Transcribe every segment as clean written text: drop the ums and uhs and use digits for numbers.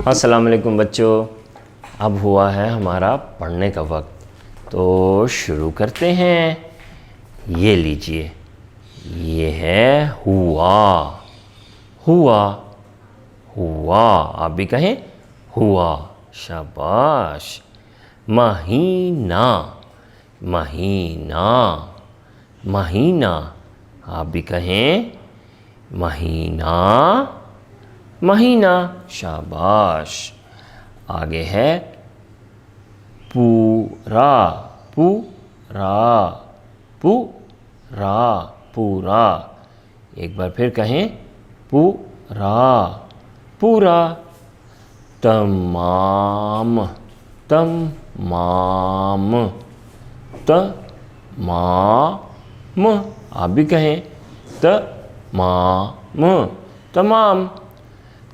अस्सलाम वालेकुम बच्चों, अब हुआ है हमारा पढ़ने का वक्त, तो शुरू करते हैं। ये लीजिए, ये है हुआ। हुआ, हुआ, आप भी कहें हुआ। शाबाश। महीना, महीना, महीना, आप भी कहें महीना, महीना। शाबाश। आगे है पूरा, पूरा, पूरा, पूरा। एक बार फिर कहें पूरा, पूरा। तमाम, तमाम, तमाम, आप भी कहें तमाम, तमाम।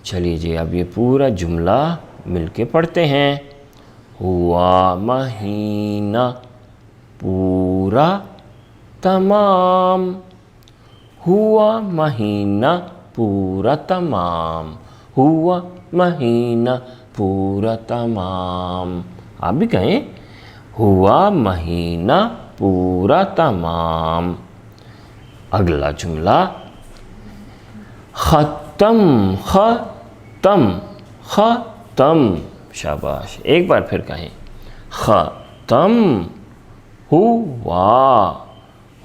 चलिए जी, अब ये पूरा जुमला मिलके पढ़ते हैं। हुआ महीना पूरा तमाम, हुआ महीना पूरा तमाम, हुआ महीना पूरा तमाम। आप भी कहें हुआ महीना पूरा तमाम। अगला जुमला ख़त्म, ख़त्म, ख़त्म। शाबाश। एक बार फिर कहें ख़त्म। हुआ,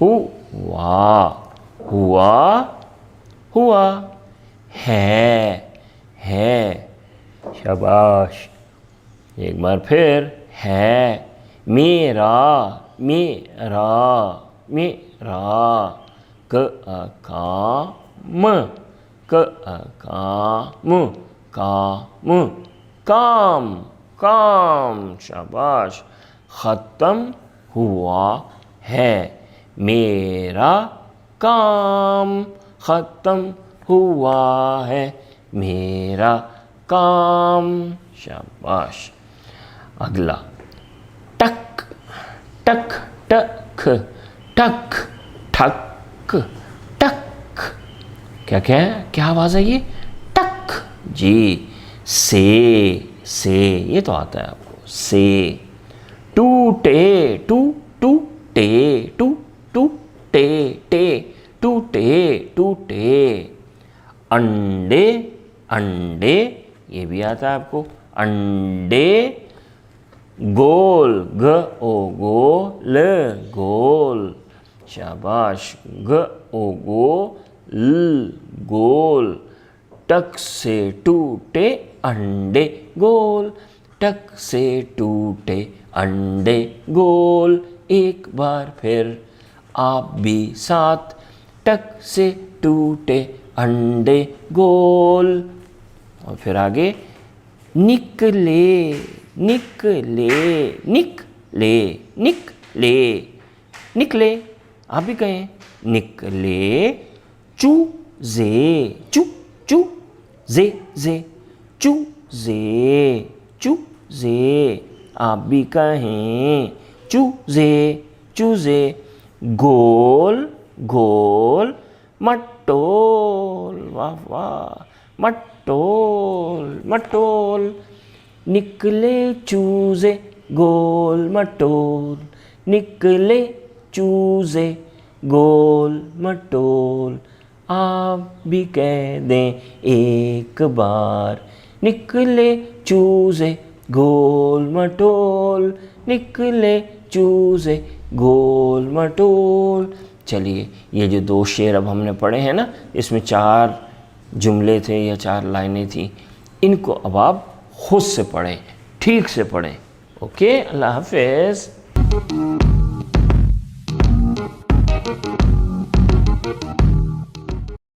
हुआ, हुआ, हुआ। है, शाबाश। एक बार फिर है। मेरा, मेरा, मेरा। काम, काम, काम, काम, काम। शाबाश। ख़त्म हुआ है मेरा काम, ख़त्म हुआ है मेरा काम। शाबाश। अगला टक, टक, टक, टक, ठक, टक। क्या क्या है, क्या आवाज़ है ये? टक जी। से, ये तो आता है आपको। से। टूटे, टू, टूटे, टू, टूटे, टे, टूटे, टूटे। अंडे, अंडे, ये भी आता है आपको। अंडे। गोल, ग ओ गोल, गोल। शाबाश। ग ओ गो ल, गोल। टक से टूटे अंडे गोल, टक से टूटे अंडे गोल। एक बार फिर आप भी साथ। टक से टूटे अंडे गोल। और फिर आगे निकले, निकले, निकले, निकले, निकले। आप भी कहें निकले। चूजे, चू, चू, जे, चूजे, चूजे। आप भी कहें चूजे, चूजे। गोल, गोल, मटोल, वाह वाह, मटोल, मटोल। निकले चूजे गोल मटोल, निकले चूजे गोल मटोल। आप भी कह दें एक बार, निकले चूजे गोल मटोल, निकले चूजे गोल मटोल। चलिए, ये जो 2 शेर अब हमने पढ़े हैं ना, इसमें 4 जुमले थे या 4 लाइनें थी। इनको अब आप खुद से पढ़ें, ठीक से पढ़ें। ओके, अल्लाह हाफ़िज़।